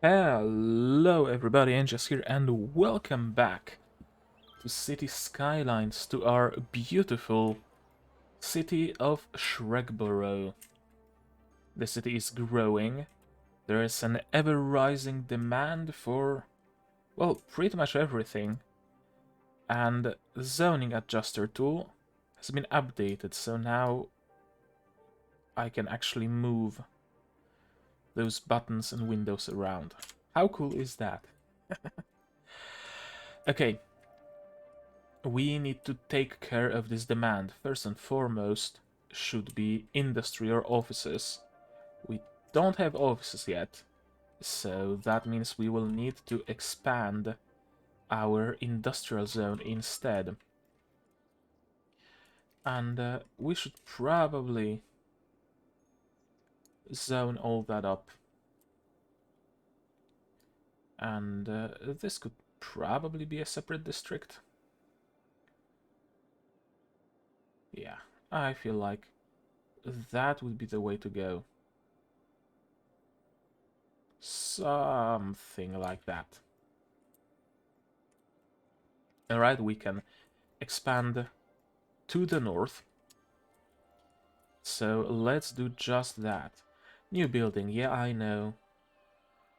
Hello everybody, Angus here and welcome back to City Skylines, to our beautiful city of Shrekborough. The city is growing, there is an ever-rising demand for, well, pretty much everything, and the zoning adjuster tool has been updated, so now I can actually move those buttons and windows around. How cool is that? Okay, we need to take care of this demand. First and foremost should be industry or offices. We don't have offices yet, so that means we will need to expand our industrial zone instead. And we should probably zone all that up. And this could probably be a separate district. Yeah, I feel like that would be the way to go. Something like that. Alright, we can expand to the north. So let's do just that. New building, yeah, I know.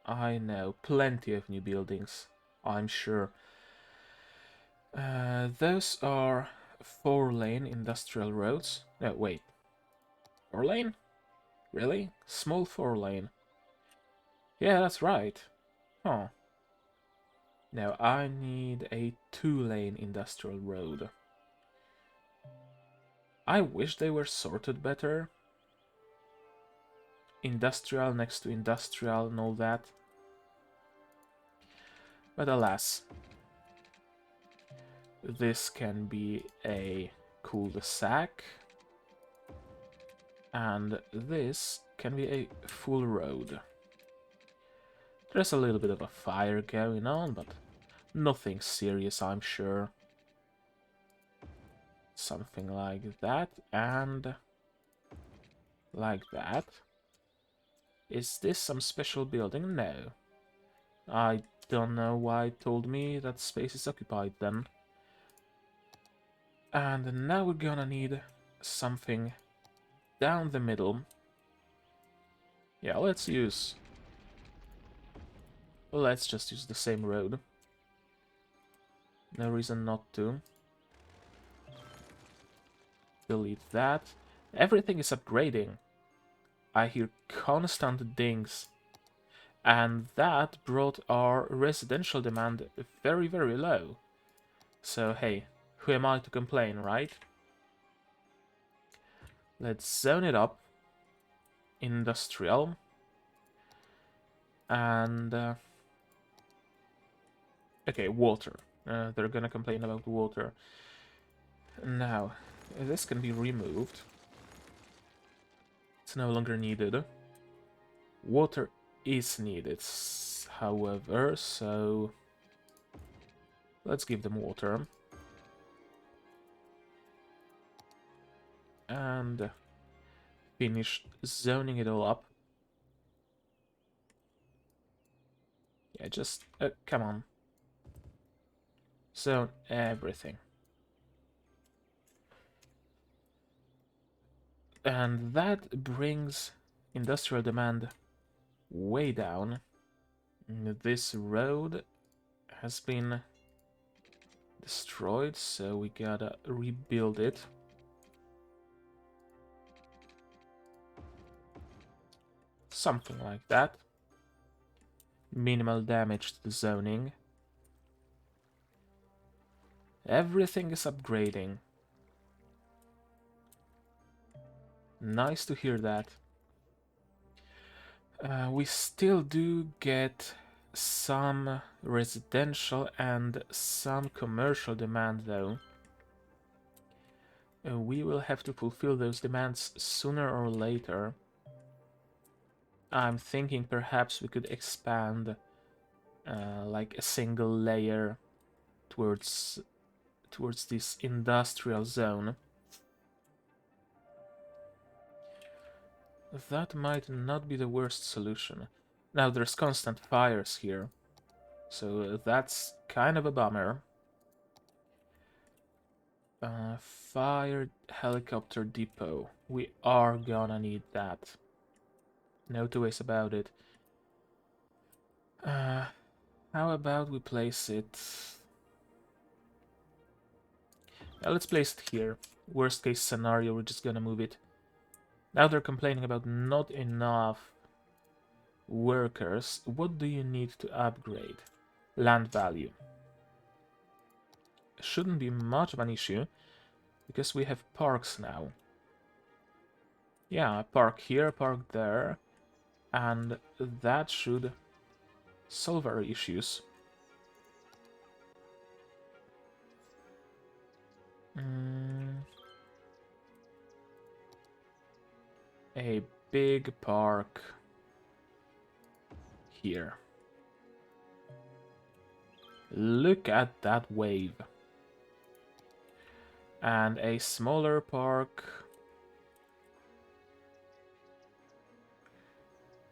I know, plenty of new buildings, I'm sure. Those are 4-lane industrial roads. No, wait. 4-lane? Really? Small 4-lane. Yeah, that's right. Huh. Now I need a 2-lane industrial road. I wish they were sorted better. Industrial next to industrial and all that. But alas. This can be a cul-de-sac. And this can be a full road. There's a little bit of a fire going on, but nothing serious, I'm sure. Something like that, and like that. Is this some special building? No. I don't know why it told me that space is occupied then. And now we're gonna need something down the middle. Yeah, let's just use the same road. No reason not to. Delete that. Everything is upgrading. I hear constant dings. And that brought our residential demand very, very low. So hey, who am I to complain, right? Let's zone it up. Industrial. And okay, water. They're gonna complain about water. Now, this can be removed. It's no longer needed. Water is needed, however, so let's give them water. And finish zoning it all up. Yeah, just come on. Zone everything. And that brings industrial demand way down. This road has been destroyed, so we gotta rebuild it. Something like that. Minimal damage to the zoning. Everything is upgrading. Nice to hear that. We still do get some residential and some commercial demand, though. We will have to fulfill those demands sooner or later. I'm thinking perhaps we could expand like a single layer towards this industrial zone. That might not be the worst solution. Now there's constant fires here, so that's kind of a bummer. Fire helicopter depot. We are gonna need that. No two ways about it. How about we place it... let's place it here. Worst case scenario, we're just gonna move it. Now they're complaining about not enough workers. What do you need to upgrade? Land value. Shouldn't be much of an issue, because we have parks now. Yeah, park here, park there, and that should solve our issues. A big park here. Look at that wave. And a smaller park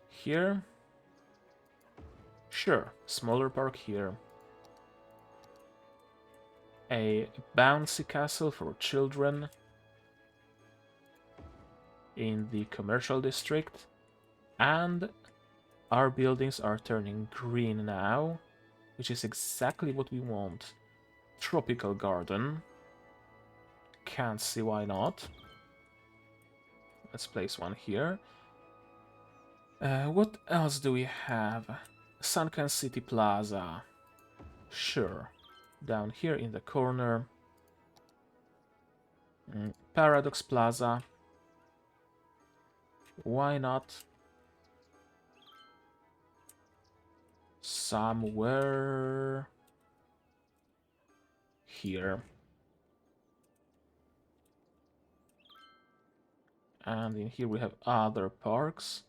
here. Sure, smaller park here. A bouncy castle for children in the commercial district. And our buildings are turning green now, which is exactly what we want. Tropical garden. Can't see why not. Let's place one here. What else do we have? Sunken City Plaza. Sure. Down here in the corner. Paradox Plaza. Why not? Somewhere here. And in here we have other parks,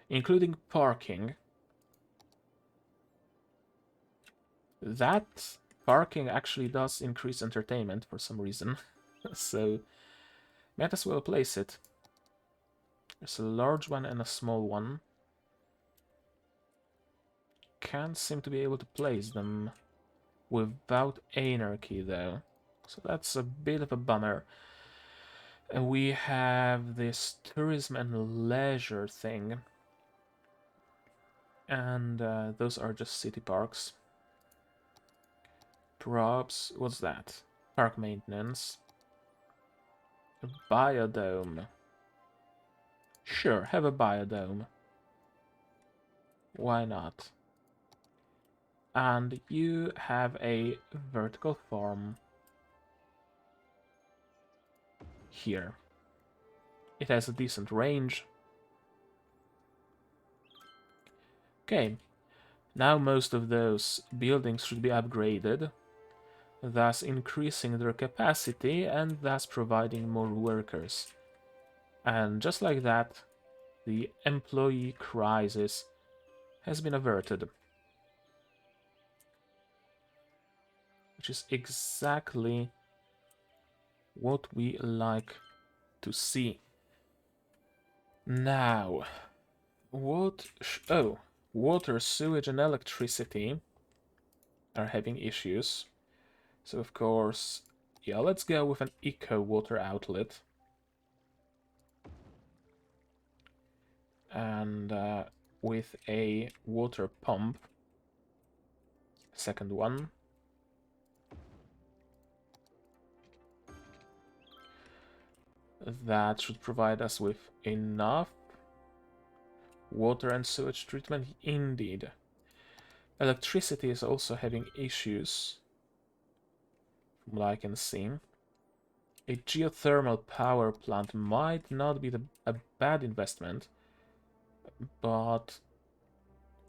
including parking. That parking actually does increase entertainment for some reason, so might as well place it. There's a large one and a small one. Can't seem to be able to place them without anarchy though, so that's a bit of a bummer. And we have this tourism and leisure thing. And those are just city parks. Props, what's that? Park maintenance. A biodome. Sure, have a biodome. Why not? And you have a vertical farm here. It has a decent range. Okay, now most of those buildings should be upgraded, thus increasing their capacity and thus providing more workers. And just like that, the employee crisis has been averted. Which is exactly what we like to see. Now, water, sewage and electricity are having issues. So of course, yeah, let's go with an eco water outlet. And with a water pump. Second one. That should provide us with enough water and sewage treatment, indeed. Electricity is also having issues, from what I can see. A geothermal power plant might not be a bad investment, but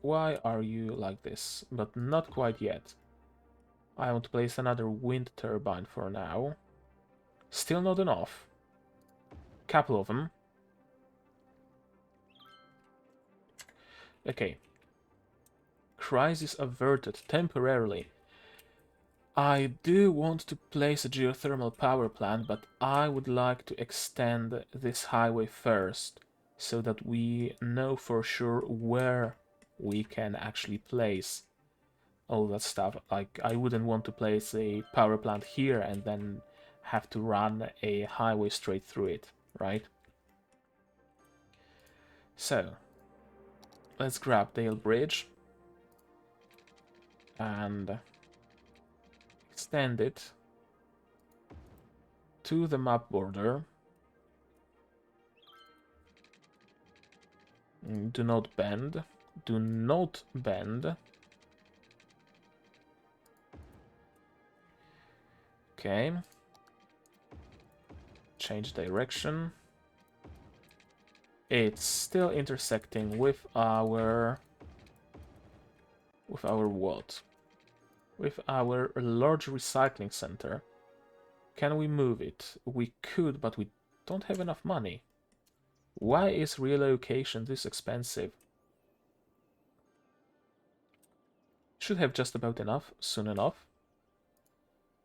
why are you like this? But not quite yet. I want to place another wind turbine for now. Still not enough. Couple of them. Okay. Crisis averted temporarily. I do want to place a geothermal power plant, but I would like to extend this highway first, so that we know for sure where we can actually place all that stuff. Like, I wouldn't want to place a power plant here and then have to run a highway straight through it, right? So, let's grab Dale Bridge and extend it to the map border. Do not bend. Do not bend. Okay. Change direction. It's still intersecting with our what? With our large recycling center. Can we move it? We could, but we don't have enough money. Why is relocation this expensive? Should have just about enough soon enough.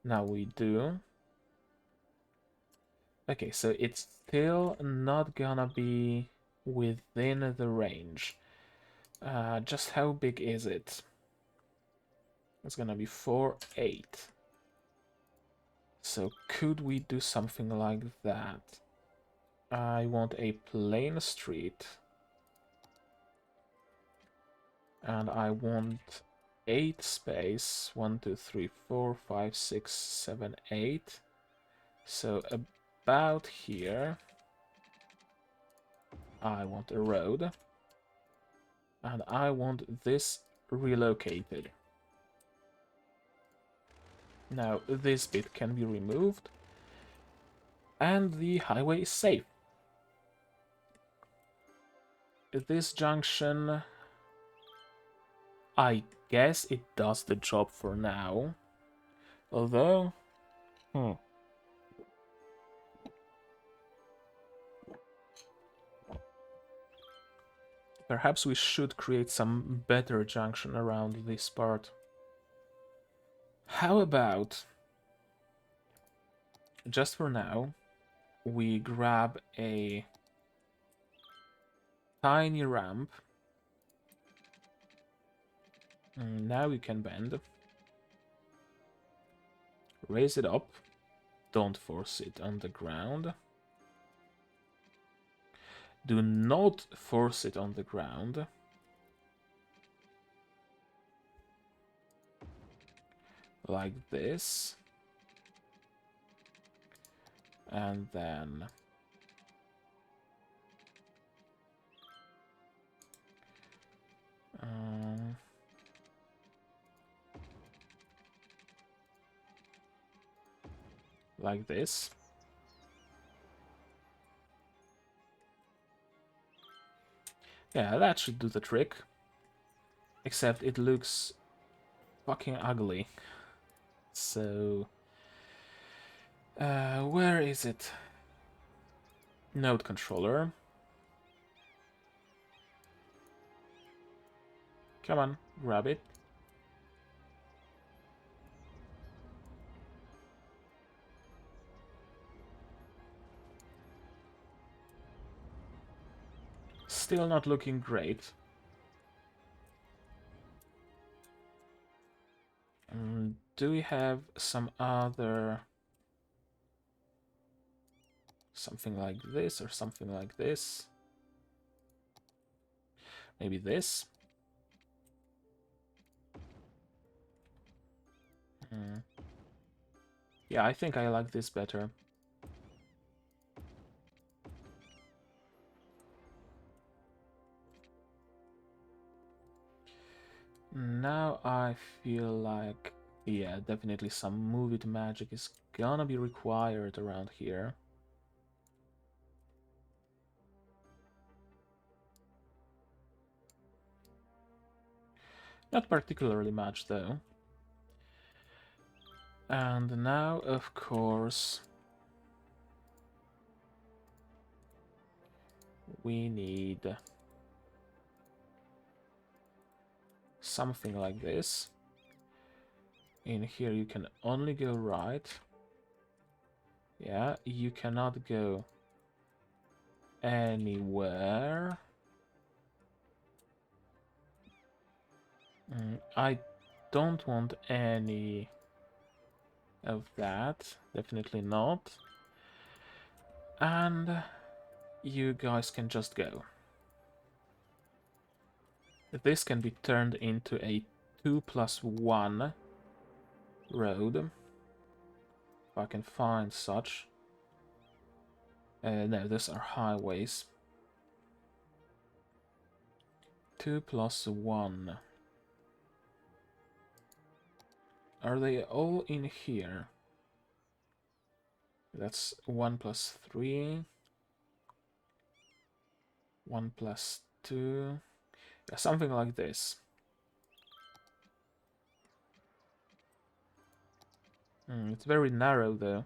Now we do. Okay, so it's still not gonna be within the range. Just how big is it? It's gonna be 4.8. So could we do something like that? I want a plain street. And I want 8 space. 1, 2, 3, 4, 5, 6, 7, 8. So about here. I want a road. And I want this relocated. Now this bit can be removed. And the highway is safe. This junction, I guess it does the job for now. Although, perhaps we should create some better junction around this part. How about, just for now, we grab a tiny ramp. Now we can bend. Raise it up. Don't force it on the ground. Do not force it on the ground. Like this. And then like this. Yeah, that should do the trick. Except it looks fucking ugly. So, where is it? Node controller. Come on, grab it. Still not looking great. Do we have some other... something like this or something like this? Maybe this? Yeah, I think I like this better. Now I feel like, yeah, definitely some move it magic is gonna be required around here. Not particularly much, though. And now, of course, we need something like this. In here you can only go right. Yeah, you cannot go anywhere. I don't want any of that. Definitely not. And you guys can just go. This can be turned into a 2+1 road. If I can find such. No, these are highways. 2+1. Are they all in here? That's 1+3. 1+2. Yeah, something like this. It's very narrow though.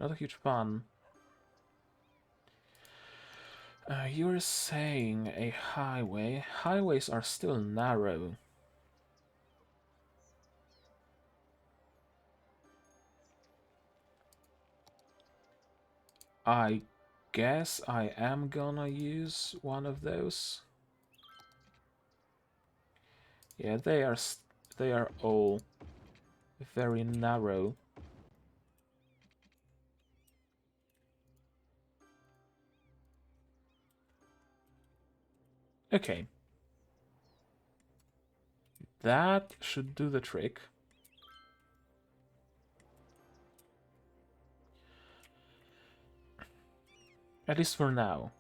Not a huge fan. You're saying a highway. Highways are still narrow. I guess I am gonna use one of those. Yeah, they are all very narrow. Okay. That should do the trick. At least for now.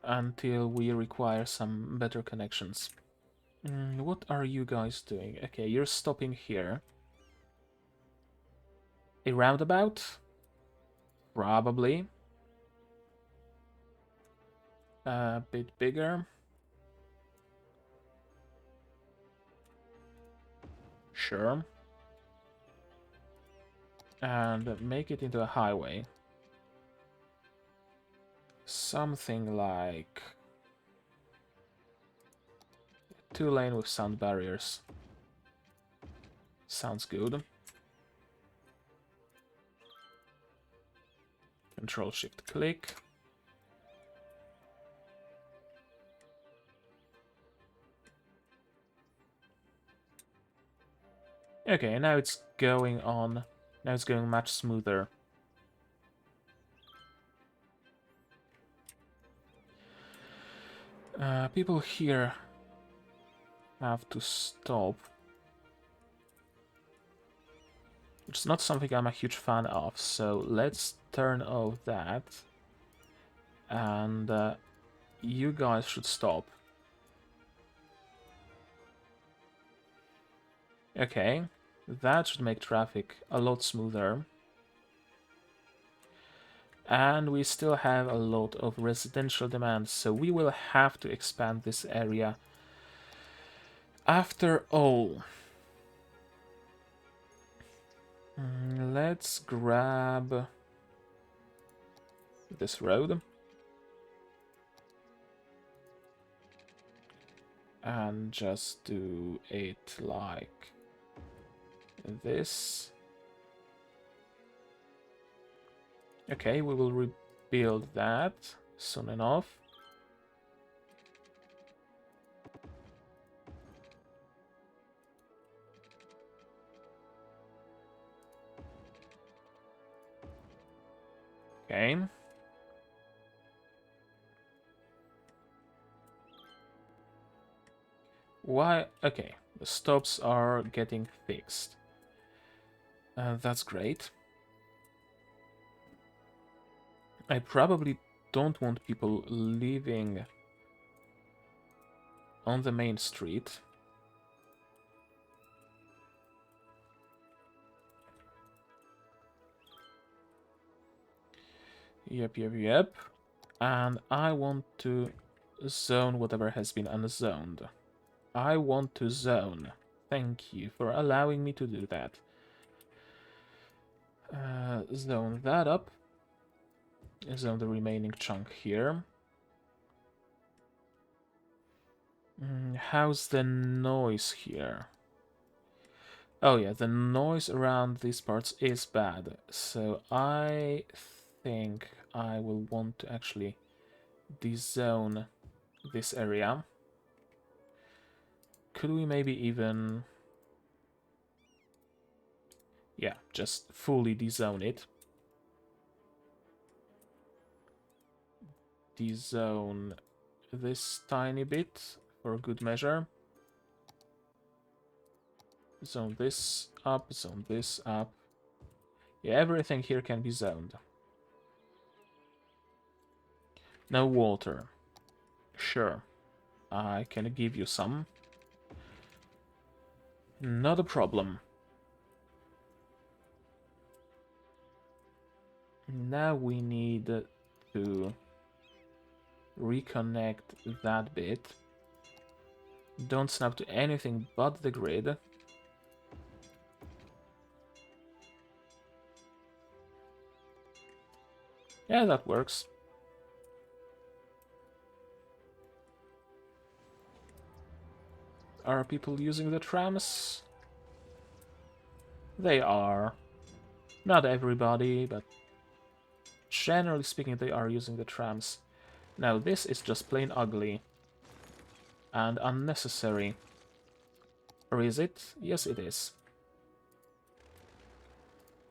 Until we require some better connections. What are you guys doing? Okay, you're stopping here. A roundabout? Probably. A bit bigger. Sure. And make it into a highway. Something like 2-lane with sound barriers. Sounds good. Control-Shift-Click. Okay, now it's going on. Now it's going much smoother. People here have to stop. Which is not something I'm a huge fan of, so let's turn off that. And you guys should stop. Okay, that should make traffic a lot smoother. And we still have a lot of residential demand, so we will have to expand this area. After all, let's grab this road. And just do it like this. Okay, we will rebuild that soon enough. Okay. Why? Okay, the stops are getting fixed. That's great. I probably don't want people living on the main street. Yep. And I want to zone whatever has been unzoned. I want to zone. Thank you for allowing me to do that. Zone that up. Zone the remaining chunk here. How's the noise here? Oh yeah, the noise around these parts is bad. So I think I will want to actually dezone this area. could we maybe even... Yeah, just fully dezone it. Dezone this tiny bit for good measure. Zone this up, zone this up. Yeah, everything here can be zoned. No water. Sure, I can give you some. Not a problem. Now we need to reconnect that bit. Don't snap to anything but the grid. Yeah, that works. Are people using the trams? They are. Not everybody, but generally speaking, they are using the trams. Now, this is just plain ugly and unnecessary. Or is it? Yes, it is.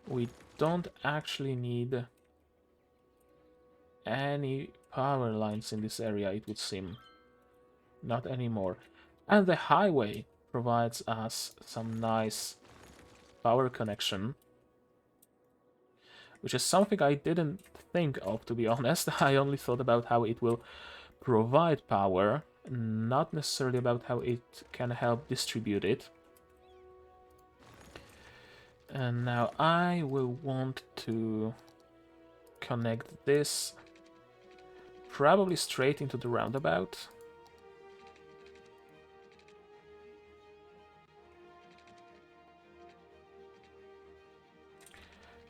We don't actually need any power lines in this area, it would seem. Not anymore. And the highway provides us some nice power connection, which is something I didn't think of, to be honest. I only thought about how it will provide power, not necessarily about how it can help distribute it. And now I will want to connect this probably straight into the roundabout.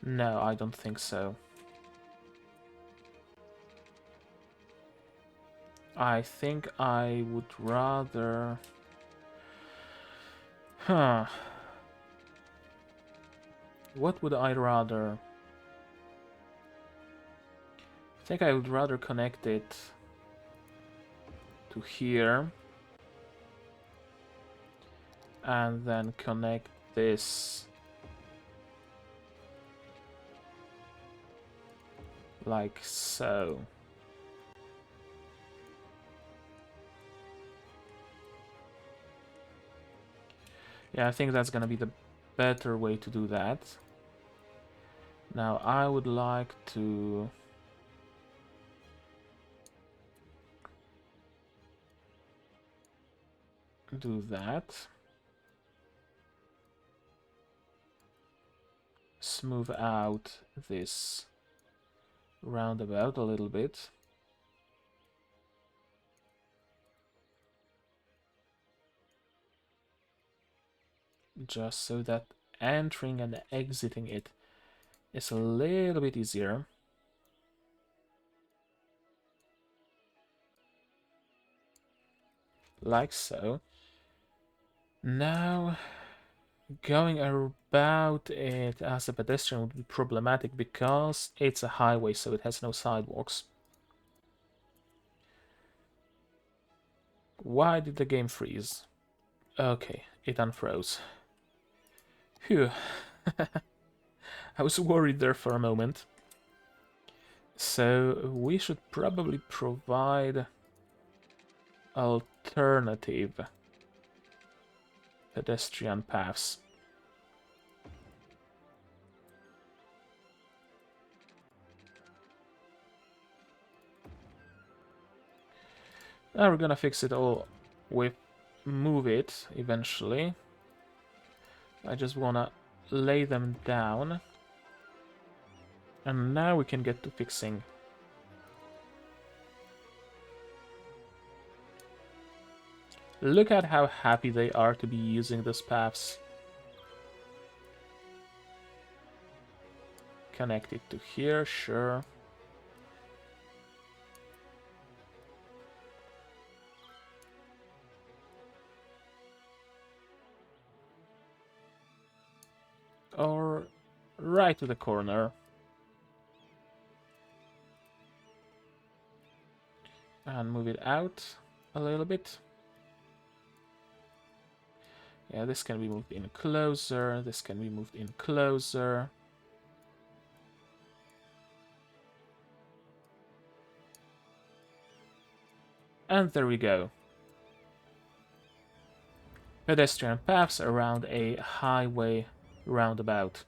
No, I don't think so. I think I would rather... Huh. What would I rather? I think I would rather connect it to here. And then connect this like so. Yeah, I think that's gonna be the better way to do that. Now I would like to do that. Smooth out this roundabout a little bit. Just so that entering and exiting it is a little bit easier. Like so. Now, going about it as a pedestrian would be problematic because it's a highway, so it has no sidewalks. Why did the game freeze? Okay, it unfroze. Phew. I was worried there for a moment. So we should probably provide alternative pedestrian paths. Now we're gonna fix it all with move it eventually. I just wanna lay them down. And now we can get to fixing. Look at how happy they are to be using those paths. Connect it to here, sure. Or right to the corner. And move it out a little bit. Yeah, this can be moved in closer. This can be moved in closer. And there we go. Pedestrian paths around a highway roundabout.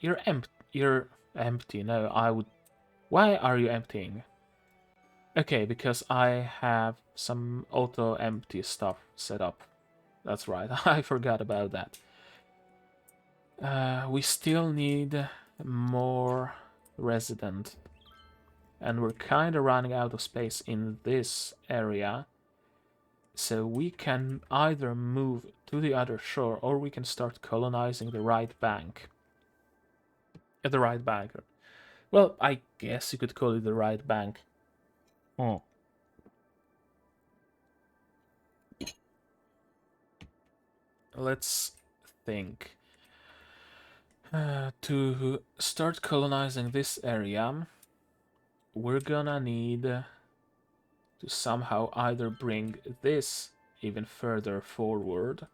You're empty. No, I would... Why are you emptying? Okay, because I have some auto-empty stuff set up. That's right, I forgot about that. We still need more resident. And we're kind of running out of space in this area. So we can either move to the other shore or we can start colonizing the right bank. The right bank. Well, I guess you could call it the right bank. Oh. Let's think. To start colonizing this area, we're gonna need to somehow either bring this even further forward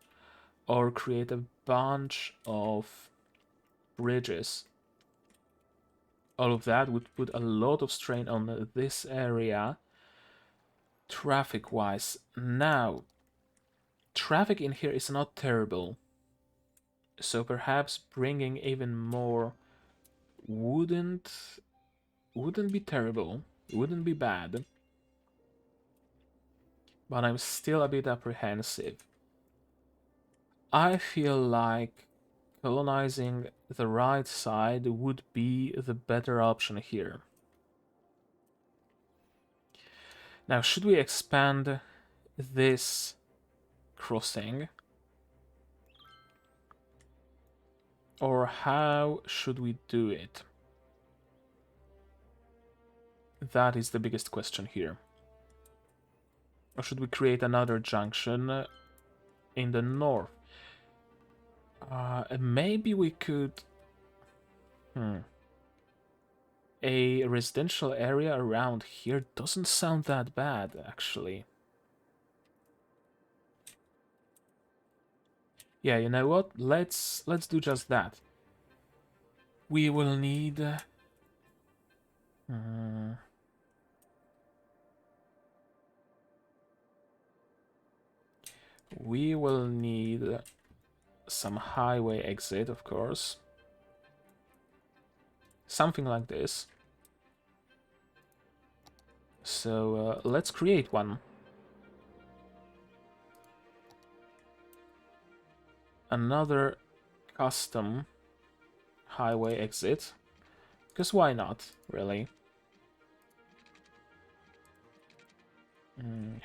or create a bunch of bridges. All of that would put a lot of strain on this area traffic-wise. Now, traffic in here is not terrible, so perhaps bringing even more wouldn't be terrible, wouldn't be bad, but I'm still a bit apprehensive. I feel like colonizing the right side would be the better option here. Now, should we expand this crossing? Or how should we do it? That is the biggest question here. Or should we create another junction in the north? Maybe we could... A residential area around here doesn't sound that bad, actually. Yeah, you know what? Let's do just that. We will need... we will need some highway exit, of course. Something like this. So let's create one. Another custom highway exit. Because why not, really?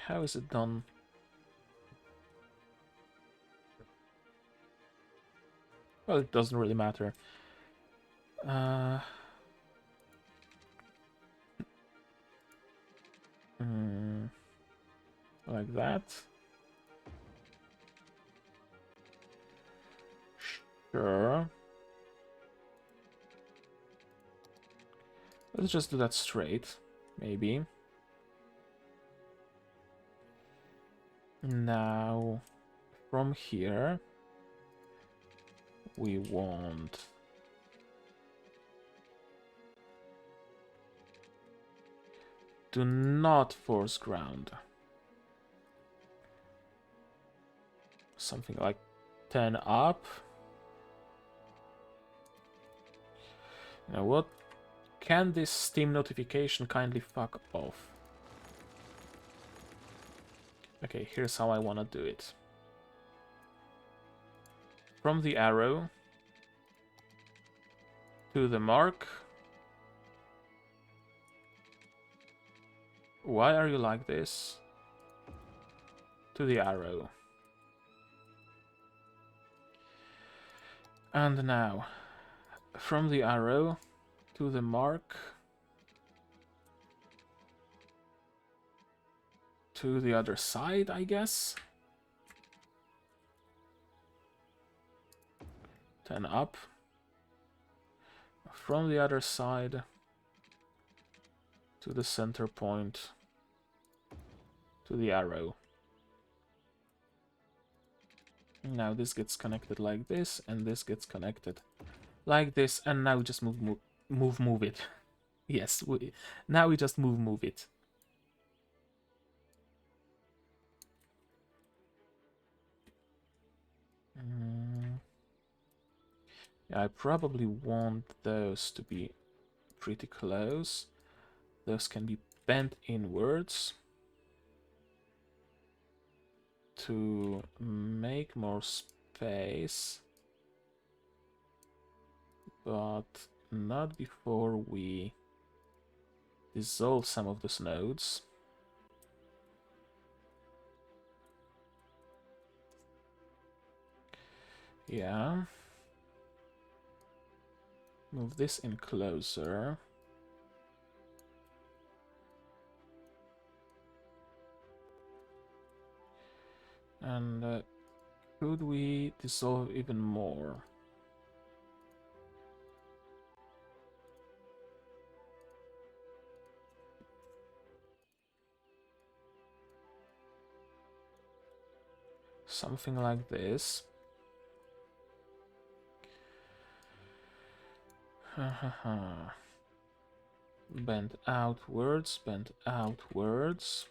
How is it done? Well, it doesn't really matter. Like that. Sure. Let's just do that straight, maybe. Now, from here, we want... Do not force ground. Something like 10 up. You know what? Can this Steam notification kindly fuck off? Okay, here's how I want to do it. From the arrow to the mark. Why are you like this? To the arrow. And now, from the arrow to the mark to the other side, I guess. 10 up. From the other side to the center point. to the arrow. Now this gets connected like this, and this gets connected like this, and now we just move it. Yes, now we just move it. Yeah, I probably want those to be pretty close. Those can be bent inwards to make more space, but not before we dissolve some of those nodes. Yeah. Move this in closer. And could we dissolve even more? Something like this. Bend outwards, bend outwards.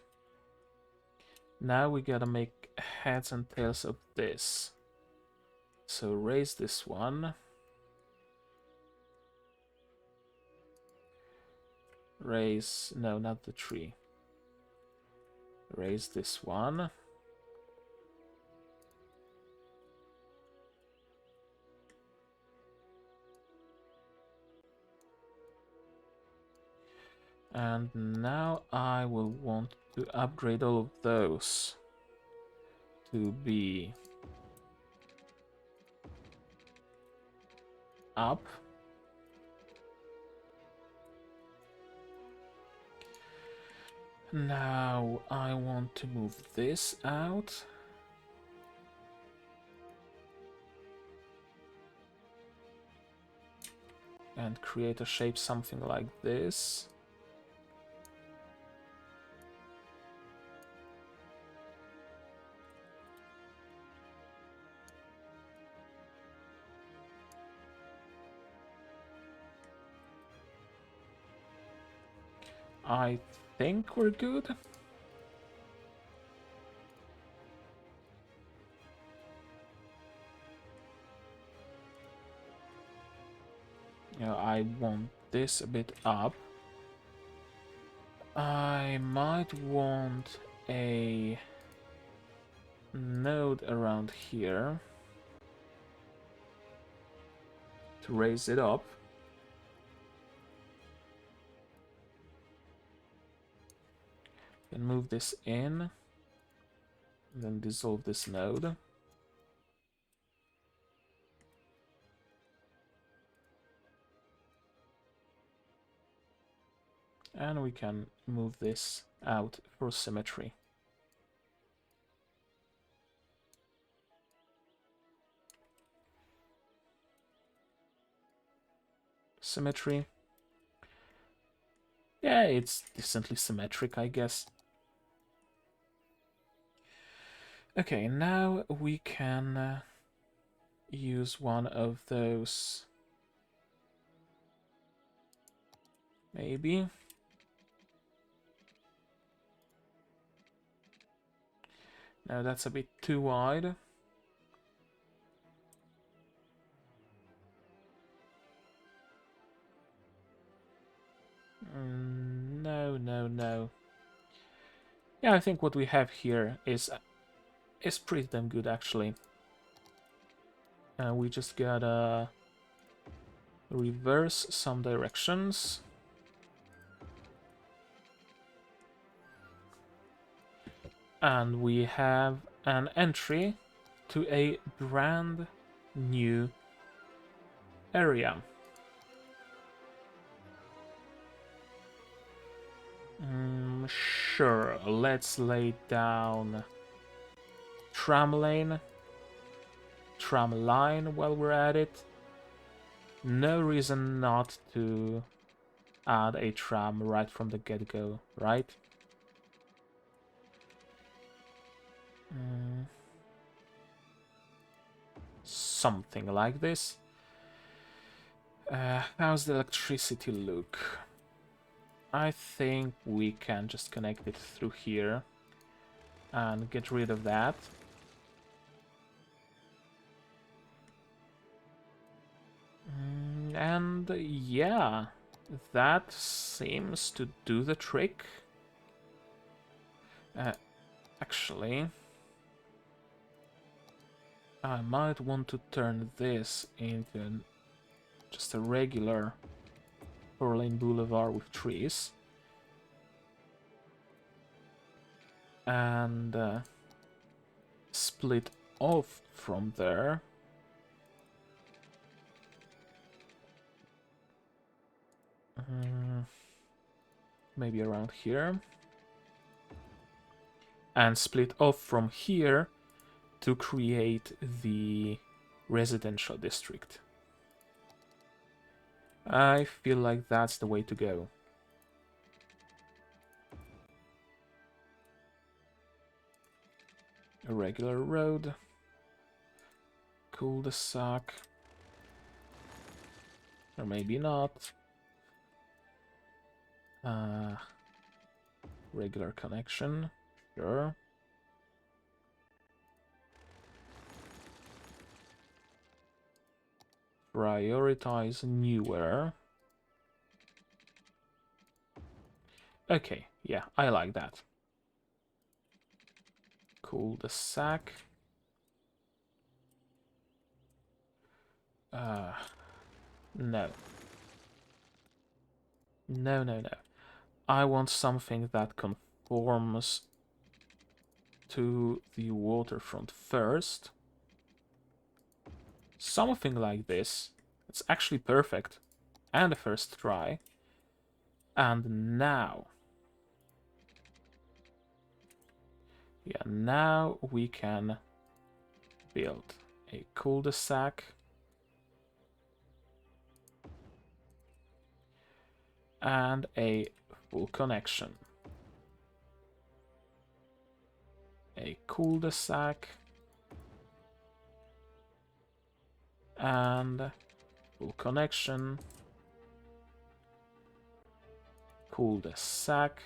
Now we gotta make heads and tails of this. So raise this one. Raise, no, not the tree. Raise this one. And now I will want to upgrade all of those to be up. Now I want to move this out. And create a shape something like this. I think we're good. Yeah, I want this a bit up. I might want a node around here to raise it up. Then move this in, and then dissolve this node. And we can move this out for symmetry. Symmetry. Yeah, it's decently symmetric, I guess. Okay, now we can use one of those. Maybe. No, that's a bit too wide. No, no, no. Yeah, I think what we have here is pretty damn good, actually. We just gotta reverse some directions. And we have an entry to a brand new area. Sure, let's lay down tram line while we're at it. No reason not to add a tram right from the get-go, right? Mm, something like this. How's the electricity look? I think we can just connect it through here and get rid of that. And yeah, that seems to do the trick. Actually, I might want to turn this into just a regular 4-lane boulevard with trees. And split off from there. Maybe around here. And split off from here to create the residential district. I feel like that's the way to go. A regular road. Cul-de-sac. Or maybe not. Regular connection. Sure. Prioritize newer. Okay, yeah, I like that. Cul-de-sac. No. No, no, no. I want something that conforms to the waterfront first. Something like this. It's actually perfect. And a first try. And now... yeah, now we can build a cul-de-sac. And a full connection. A cul-de-sac. And full connection. Cul-de-sac.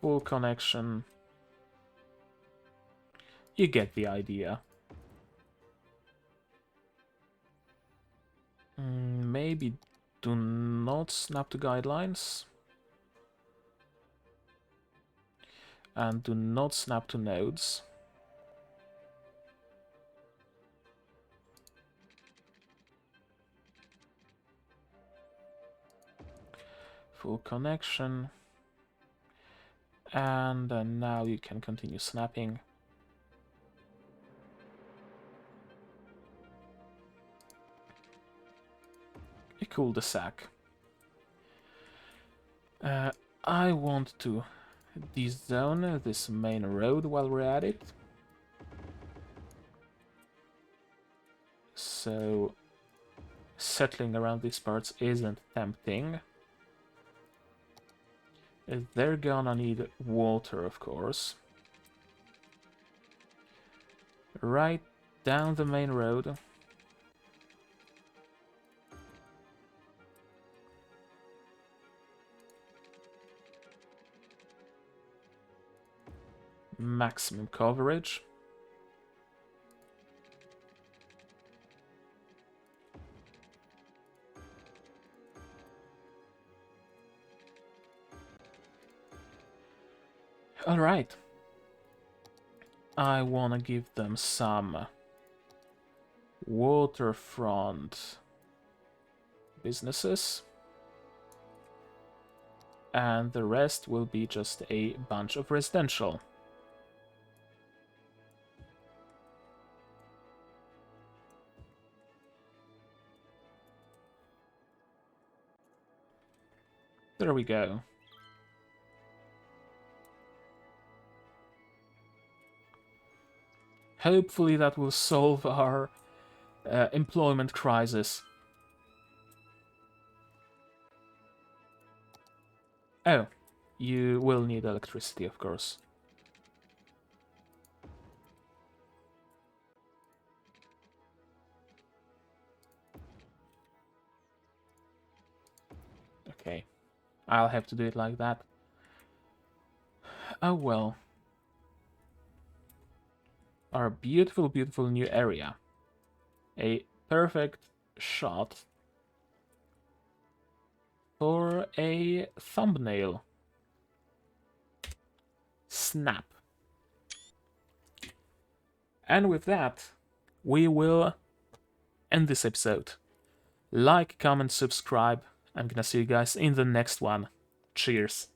Full connection. You get the idea. Maybe do not snap to guidelines. And do not snap to nodes. Full connection. And now you can continue snapping. A cul-de-sac. I want to dezone this main road while we're at it. So settling around these parts isn't tempting. They're gonna need water, of course. Right down the main road. Maximum coverage. Alright. I wanna give them some waterfront businesses. And the rest will be just a bunch of residential. There we go. Hopefully that will solve our employment crisis. Oh, you will need electricity, of course. Okay, I'll have to do it like that. Oh well. Our beautiful, beautiful new area. A perfect shot for a thumbnail. Snap. And with that, we will end this episode. Like, comment, subscribe. I'm gonna see you guys in the next one. Cheers.